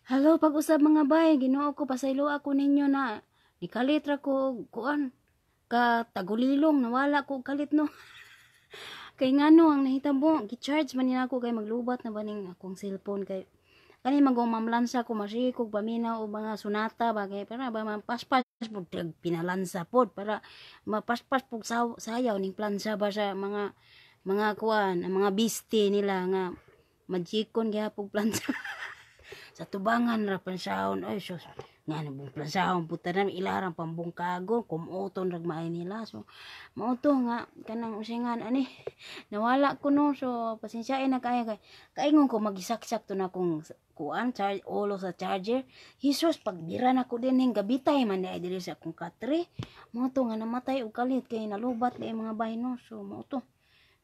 Hello, pag-usab mga bay, Ginoo ko pasaylo ako ninyo na nikalit ra ko kuan ka tagulilong nawala ko kalit no. Kay ngano ang nahitabo, gi-charge man niya ako kay maglubat na baning akong cellphone kay kani magumamlansa ko masigi kog paminaw o mga sunata bagay para ba mapaspas pud pinalansa pod para mapaspas pug sayaw ning plansa ba sa mga kuan, ang mga biste nila nga majikon gyapon plansa. Sa tubangan ra pansahon ay sus nga nabong pansahon puta na ilarang pambungkagon kumuton rag maay nila so mauto nga kanang usingan ani nawala ko no so pasensyain na kaya kay kaingon ko magisaksak to na kung kuan charge ulo sa charger hisos pagbira na ko din ning gabitay man ay diri sa akong katre mauto nga namatay og kalit kay nalubat na mga bayno so mauto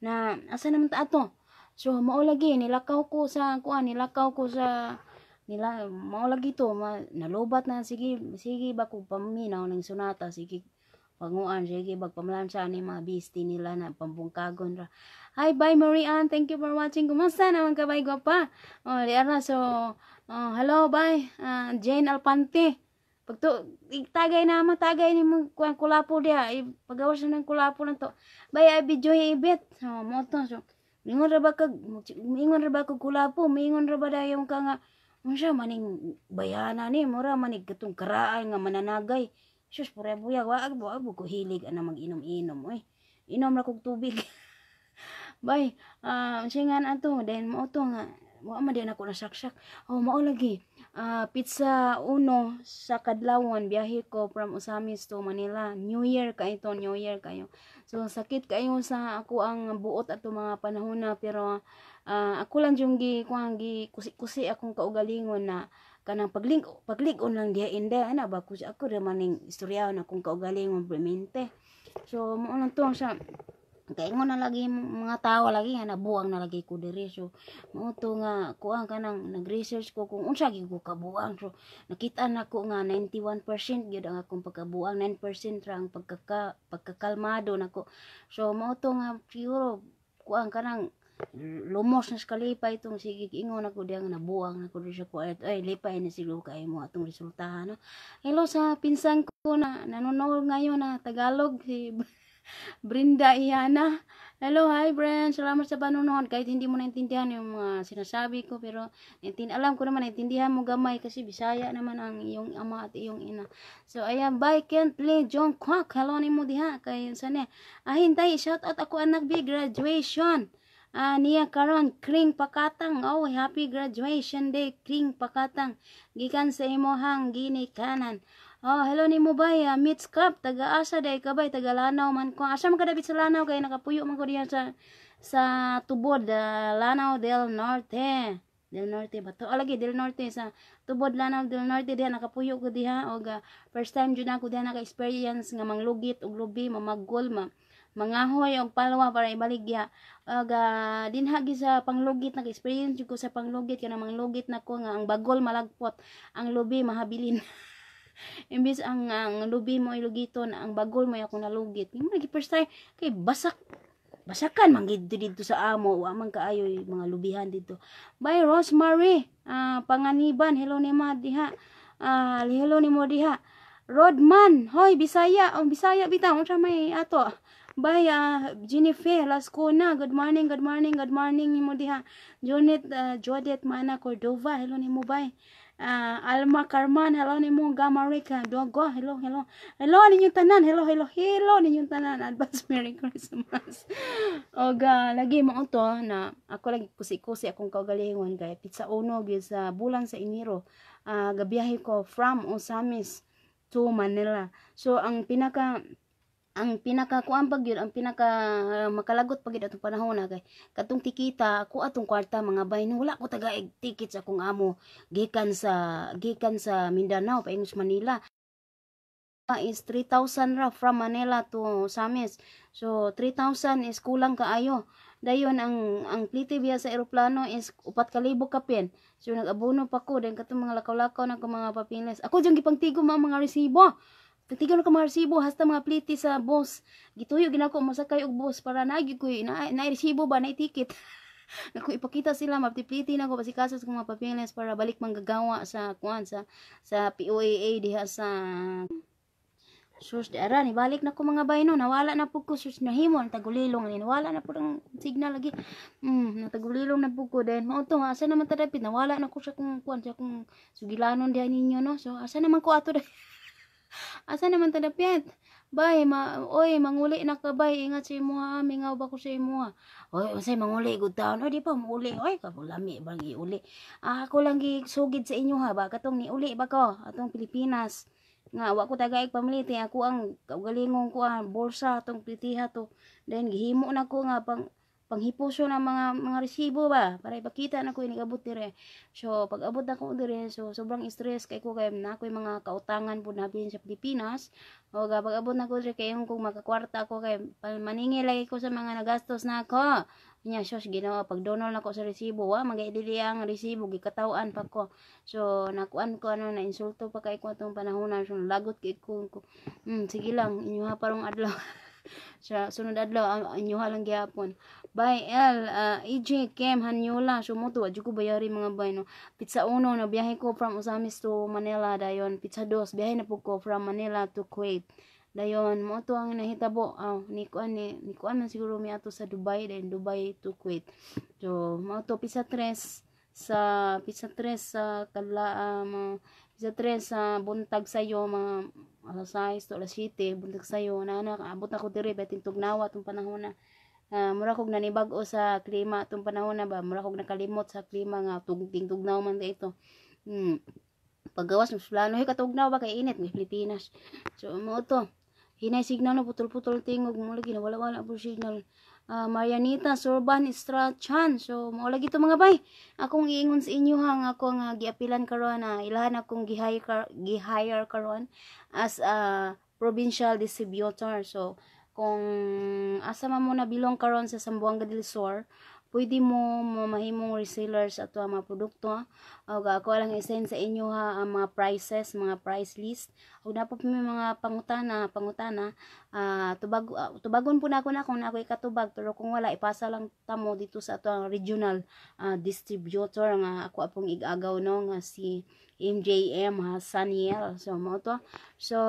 na asa naman ta ato so mao lagi nilakaw ko sa kuan nilakaw ko sa nila mao lagi to nalubat na sige ba ko paminaw ng sunata sige panguan sige bag pamalansa ni mga bisti nila na pambungkagon ra. Hi bye Marian, thank you for watching. Kumusta naman ka bay gwapa? Oh di ara so hello bye Jane Alpante. Pagto tagay na matagay ni mo kuan kulapo dia pagawas na ng kulapo lang to. Bay ay video ibet. So mo to so mingon ra ba kag kulapo, mingon ra ba dayon ka nga unsa maning bayana ni mura manig katong karaan nga mananagay. Sus pura buya waag ko hilig ana mag-inom-inom oy. Inom ra kog tubig. Bay, singan ato then mao to nga wa man din ako nasaksak. Oh mao lagi. Pizza uno sa kadlawon biyahe ko from Osamis to Manila. New Year kayo. So sakit kayo sa ako ang buot ato mga panahon na pero ako lang yung gi kusi-kusi akong kaugalingon na kanang pagligon lang diha inde ana ba ko ako ra maning istorya na akong kaugalingon premente. So mo lang to sa kaingon na lagi mga tao lagi nga nabuang na lagi ko diri so mao to nga kuan kanang nag-research ko kung unsa gyud ko kabuang so nakita nako nga 91% gyud ang akong pagkabuang 9% ra ang pagkakalmado nako so mao to nga siguro kuan kanang lumos na kalipay itong sige ingon ako diang nabuang na ko sa kuat ay lipay na siguro kay mo atong resulta no. Hello sa pinsan ko na nanonood ngayon na Tagalog si Brenda Iana. Hello, hi Brent. Salamat sa panonood. Kahit hindi mo naintindihan yung mga sinasabi ko, pero alam ko naman, naintindihan mo gamay kasi Bisaya naman ang iyong ama at iyong ina. So, ayan, bye, Kentley, John Kwak. Hello ni mo diha. Kaya sana, hintay, shout out ako anak B, graduation. Niya karon Kring Pakatang. Oh, happy graduation day, Kring Pakatang. Gikan sa imohang ginikanan. Oh, hello ni mo bay, Meets Cup, taga-asa day ka bay, taga-Lanaw man ko. Asa man kadabit sa Lanaw kay nakapuyo man ko diyan sa tubod, Lanao del Norte. Del Norte ba to? Lagi del Norte sa tubod Lanao del Norte diha nakapuyo ko diha og first time jud ako diha naka-experience nga manglugit og lubi, mamagol, mangahoy og palwa para ibaligya. Og dinha gi sa panglugit naka-experience jud ko sa panglugit kana manglugit nako nga ang bagol malagpot, ang lubi mahabilin. Imbis ang lubi mo ilugiton ang bagol mo ako nalugit mo lagi first time kay basakan man dito sa amo wa man kaayo mga lubihan dito by Rosemary Panganiban hello ni mo diha hello ni mo diha Rodman hoy Bisaya Bisaya bitaw unsa may ato by Jennifer Lascona good morning ni mo diha Jodet Mana Cordova hello ni mo bay Alma Carman, hello ni mo Gamarica, Dogo, hello ninyong tanan, hello ninyong tanan, advance Merry Christmas. Og lagi mo to na ako lagi kusi-kusi akong kaugalingon kay pizza uno gyud sa bulan sa Enero. Gabiyahe ko from Osamis to Manila. So ang pinaka kuan pag yun, ang pinaka makalagot pag yun atong panahon na kay katong tikita ako atong kwarta mga bay wala ko tagaig ticket sa akong amo gikan sa Mindanao paingos Manila is 3,000 ra from Manila to Samis. So 3,000 is kulang kaayo. Dayon ang plite biya sa eroplano is 4,000 kapin. So nag-abono pa ko den katong mga lakaw-lakaw na ko mga papilis. Ako jung gipangtigo mga resibo. Tatigon ko mga resibo hasta mga pliti sa bus. Gituyo ginako masakay og bus para nagi ko na resibo ba na ticket. Naku ipakita sila mapipliti na ko basikaso sa mga papeles para balik manggagawa sa kuan sa POAA diha sa sus di ara ni balik na ko mga bayno nawala na pud ko sus nahimo tagulilong ni nawala na pud ang signal lagi natagulilong na pud ko then mao to asa naman tadapit nawala na ko sa kung kuan sa kung sugilanon diha ninyo no so asa naman ko ato asa naman tadapit bay oy manguli na ka bay ingat sa imo ha mingaw ba ko sa imo ha oy unsay manguli gud taon oy di pa muli oy kapulami bang iuli ako lang gisugid sa inyo ha ba katong niuli ba ko atong Pilipinas nga wa ko tagaig pamiliti ako ang kaugalingong ko ang bolsa atong plitiha to then gihimo na ko nga panghipuso ng mga resibo ba para ipakita na ko inigabot dire so pag abot na ko dire so sobrang stress kay ko kay na ko mga kautangan pud nabi sa Pilipinas o pag abot na ko dire kay kung makakwarta ko kay maningil lagi ko sa mga nagastos na ako nya sos ginawa pag donol na ko sa resibo wa magaidili ang resibo gikatawan pa ko so nakuan ko ano na insulto pa kay ko atong panahonan so lagot kay ko sige lang inyo ha parong adlaw sa sunod adlaw inyo ha lang gyapon by EJ Kem Hanyola sumuto adyo ko bayari mga bay no pizza 1 na biyahe ko from Osamis to Manila dayon pizza 2 biyahe na pud ko from Manila to Kuwait dayon mo to ang nahitabo ni kuan man siguro mi ato sa Dubai then Dubai to Kuwait so mo to pizza 3 sa pizza 3 sa pizza 3 sa buntag sayo mga alas 6 to alas 7 buntag sayo na abot ako diri betin tugnawa tong panahon na mura kog nanibag-o sa klima tong panahon na ba mura kog nakalimot sa klima nga tugnaw man dito paggawas mas plano katugnaw ba kay init ng Pilipinas so mo to hinay signal na putol-putol tingog mo lagi na wala po signal Marianita Sorban Estrachan so mo lagi to mga bay akong iingon sa inyo hang ako nga giapilan karon na ilahan akong gihire karon as a provincial distributor so kung asa man mo nabilong karon sa Zamboanga del Sur pwede mo mahimong resellers ato ang mga produkto o ako lang i-send sa inyo ha ang mga prices mga price list o na po may mga pangutana tubagon po na ako na kung na ako ikatubag pero kung wala ipasa lang tamo dito sa ato ang regional distributor nga ako apong igagaw no nga si MJM Saniel so mo to so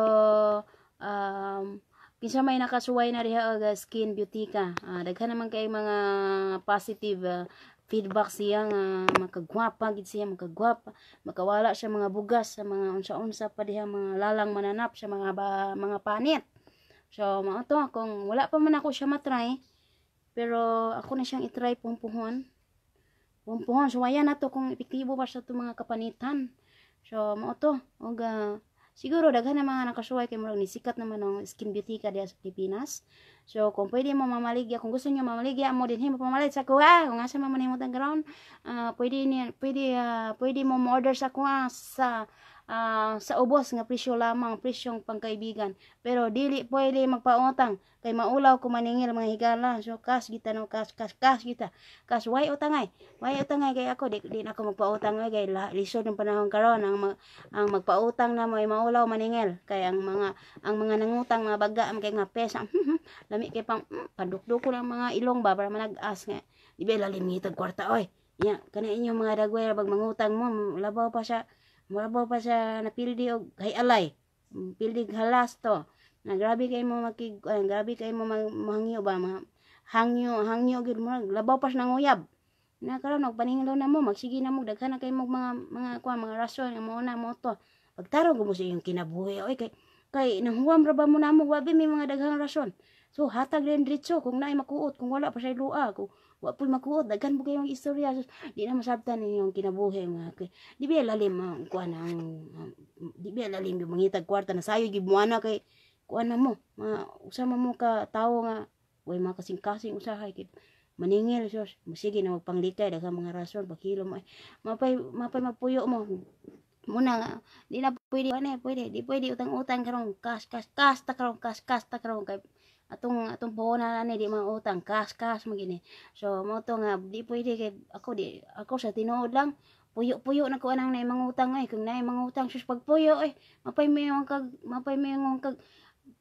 kinsa may nakasuway na diha og Skin Beautica daghan naman kay mga positive feedback siya nga makagwapa gid siya makagwapa makawala siya mga bugas sa mga unsa-unsa pa diha mga lalang mananap sa mga panit so mao to kung wala pa man ako siya matry pero ako na siyang itry pumpuhon so waya na to kung epektibo ba sa to mga kapanitan so mao to og siguro daghan na mga nakasuway kay murag ni sikat naman ang Skin Beautica diha sa Pilipinas. So kung pwede mo mamaligya, kung gusto niyo mamaligya mo dinhi mo pamalit sa kuha, kung asa man manimutang karon, pwede mo order sa kuha sa ubos nga presyo lamang, presyong pangkaibigan. Pero dili pwede magpautang kay maulaw ko maningil mga higala. So cash kita no cash kita. Cash way utangay kay ako di na ako magpautang kay lisod ng panahon karon ang magpautang na may maulaw maningil kay ang mga nangutang mga baga kay nga pesa lami kay pang padukdok ko lang mga ilong ba para manag-as nga di ba lalim ngitag kwarta oy nya kana inyong mga dagway bag mangutang mo labaw pa sa napildi og hay alay pildi halas to na grabe kay mo mahangyo ba hangyo gid mo labaw pa sa nanguyab na karon nagpaningilo na mo magsige na mo daghan na kay mo mga rason nga mo na mo to pagtarong mo sa iyong kinabuhi oy kay nanghuwam ra ba mo namo wabi may mga daghang rason so hatag rin diretso kung naay makuot kung wala pa sa lua kung wa po'y makuot daghan po kayong istorya so, di na masabtan ninyong kinabuhi mga di ba lalim kuan di ba lalim yung mangitag kwarta na sayo gibuana kay kuan na mo usama mo ka tawo nga way mga kasing-kasing usahay kay maningil so sige na magpanglikay daghang mga rason paghilom ay mapay mapuyo mo muna di na pwede di pwede utang karon cash ta karon kay atong puhunan ani di mga utang cash magini so mo to nga di pwede kay ako sa tinuod lang puyo na ko anang nay mga utang ay kung nay mga utang sus pagpuyo ay mapay may kag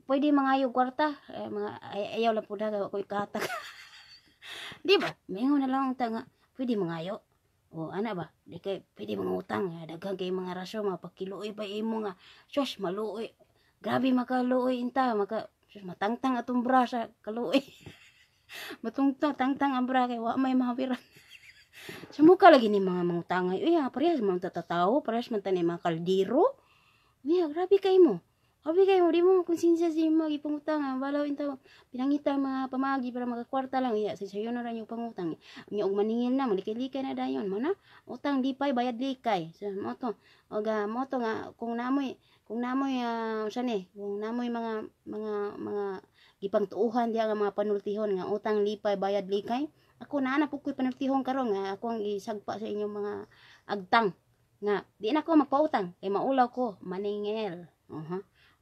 pwede mangayog kwarta mga ayaw lang pud ako ikatag Di ba? Mingon na lang unta nga, pwede mangayo. O ana ba? Di kay pwede mga utang, daghan kay mga rasyo mapakiluoy pa imo nga. Sus, maluoy. Grabe makaluoy inta, sus, matangtang atong bra sa kaluoy. Matungtang tangtang ang bra kay wa may mahawiran. Sa mukha lagi ni mga mangutangay. Uy, parehas mga tatatawo, parehas man tani mga kaldiro. Uy, grabe kay mo. Grabe kay mo, di mo konsensya si mga ipangutang. Balaw inta, pinangita mga pamagi para magkakwarta lang. Iya, sayo na rin yung pangutang. Unya, og maningil na, malikay-likay na dayon. Mana, utang lipay, bayad likay. So, moto, moto nga, kung namoy, kung namoy mga gipang tuuhan diya nga mga panultihon nga utang lipay bayad likay. Ako na po ko'y panultihon karon nga ako ang isagpa sa inyong mga agtang nga di na ako magpautang kay maulaw ko maningil.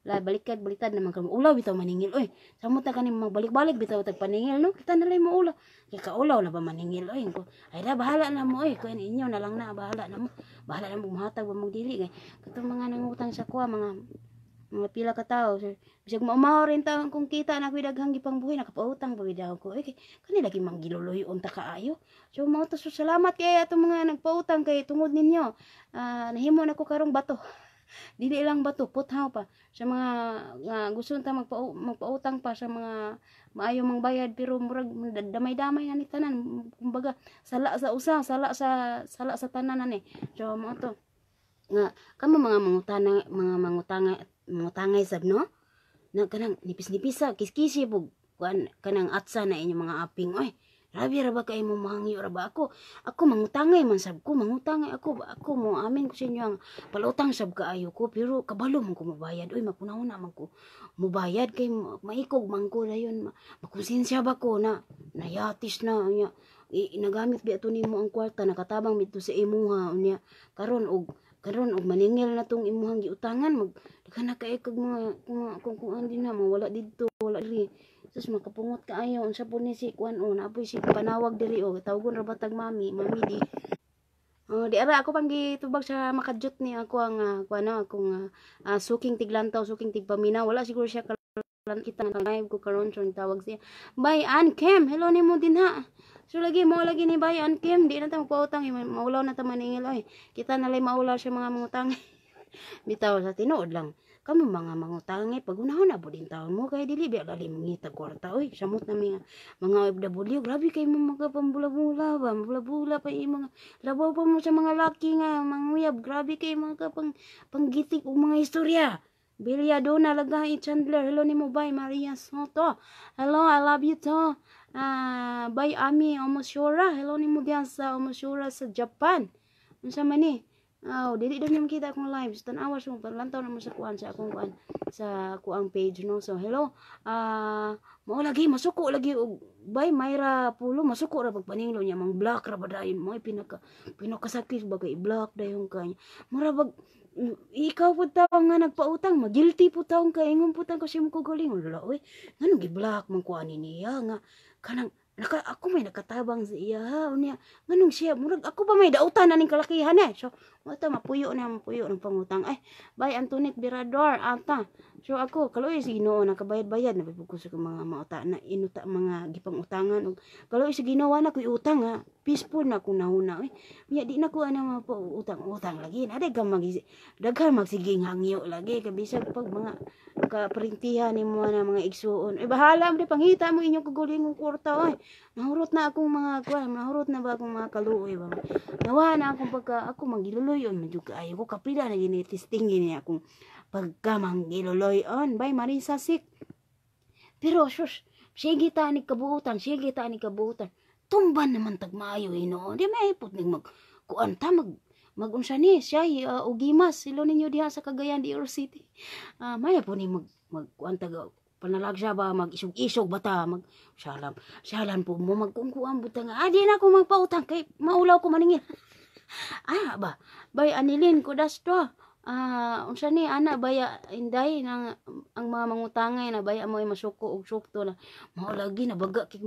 La baliktad naman ka maulaw bitaw maningil. Oy, samot na kaning magbalik-balik bitaw tag paningil no. Kita na lang maulaw. Kay kaulaw na ba maningil oy ko. Ay da bahala na mo oy. Kuan inyo na lang na bahala na mo. Bahala na mo mahatag ba mong dili kay katong mga nangutang sa kuha mga pila ka tao. Bisag maumaw rin taon kung kita na ko'y daghang gipangbuhi nakapautang pa daw ko. Kay kanila gi manggiloloy unta kaayo. So mao to salamat kay atong mga nagpautang kay tungod ninyo. Nahimo na ko karong bato. Dili lang bato puthaw pa sa mga nga gusto ta magpautang pa sa mga maayo mang bayad pero murag damay-damay na ni tanan kumbaga sala sa usa sala sa tanan ani. So mao to nga kamo mga mangutangay sab no na kanang nipis-nipis sa kiskisi pug kanang atsa na inyong mga aping oy grabe ra ba kay mo mangyo ra ba ako mangutangay man sab ko mangutangay ako mo amin ko sa inyo ang palutang sab kaayo ko pero kabalo man ko mobayad oy makunahon man ko mobayad kay maikog man ko dayon makonsensya ba ko na nayatis na unya nagamit bi ato nimo ang kwarta nakatabang bidto sa imuha unya karon og maningil na tong imuhang giutangan daghan na kay kag mga kung andi na mawala didto wala diri sus makapungot kaayo unsa po ni si kuan napoy si panawag diri tawgon ra batag mami di di ara ako pang gitubag sa makadyot ni ako ang akong suking tiglantaw suking tigpaminaw wala siguro siya kita nga live ko karon so tawag siya Bay Ankem hello nimo din ha. So lagi ni Bay Ankem di na ta magpautang maulaw na ta maningil oy kita na lay maulaw siya mga mangutang bitaw sa tinuod lang kamo mga mangutangay pag unahon na po din taon mo kay dili biya dali mangita kwarta oy samot na mga OFW grabe kay mo magapambula-bula ba mabula-bula pa mga labaw pa mo sa mga laki nga manguyab grabe kay mga panggitik og mga istorya. Biliadona lagay Chandler hello nimo Bay Maria Soto hello I love you to Bay Ami Omoshura hello nimo diyan sa Omoshura sa Japan unsa man ni dili daw niyo makita akong live tan-awa so lantaw na mo sa kuan sa akong kuan sa kuang page no so hello mao lagi masuko lagi og Bay Mayra Pulo masuko ra pagpaninglo niya mang black ra badayon mo pinakasakit ba kay black dayon kanya mura bag ikaw po taong nga nagpautang magilty po taong kaingon po taong kasi mo kugaling wala oy nganong gi-black man ko ani niya nga kanang ako may nakatabang sa iya ha unya nganong siya murag ako ba may dautan na ning kalakihan so mata mapuyo ng pangutang Bay Antoinette Birador ata so ako kaloy si Ginoo nakabayad-bayad na pagko sa mga mauta na inuta mga gipang-utangan og kaloy si Ginoo na koy utang ha peaceful na ko nahuna nya di na ko ana mga utang lagi na daghan magsiging hangyo lagi kabisag pag mga kaparintihan nimo na mga igsuon bahala mo panghita mo inyong kagulingong kwarta nahurot na akong mga nahurot na ba akong mga kaluoy ba nawa na akong pagka ako mangiluloyon medyo kaayo ko kapila na gini testing gini akong pagka mangiluloyon Bay Marisa Sik pero sus sige ta ni kabuutan tumban naman tagmaayo no di may put ning kuan ta magunsa ni siya ugimas silo ninyo diha sa Cagayan de Oro City maya po ni kuan taga panalag siya ba mag-isog-isog bata syalan po mo magkungkuan buta nga di na ako magpautang kay maulaw ko maningil ba Bay Anilin ko dasto unsa ni ana baya inday nang ang mga mangutangay na baya mo masuko og sukto na mao lagi na baga kay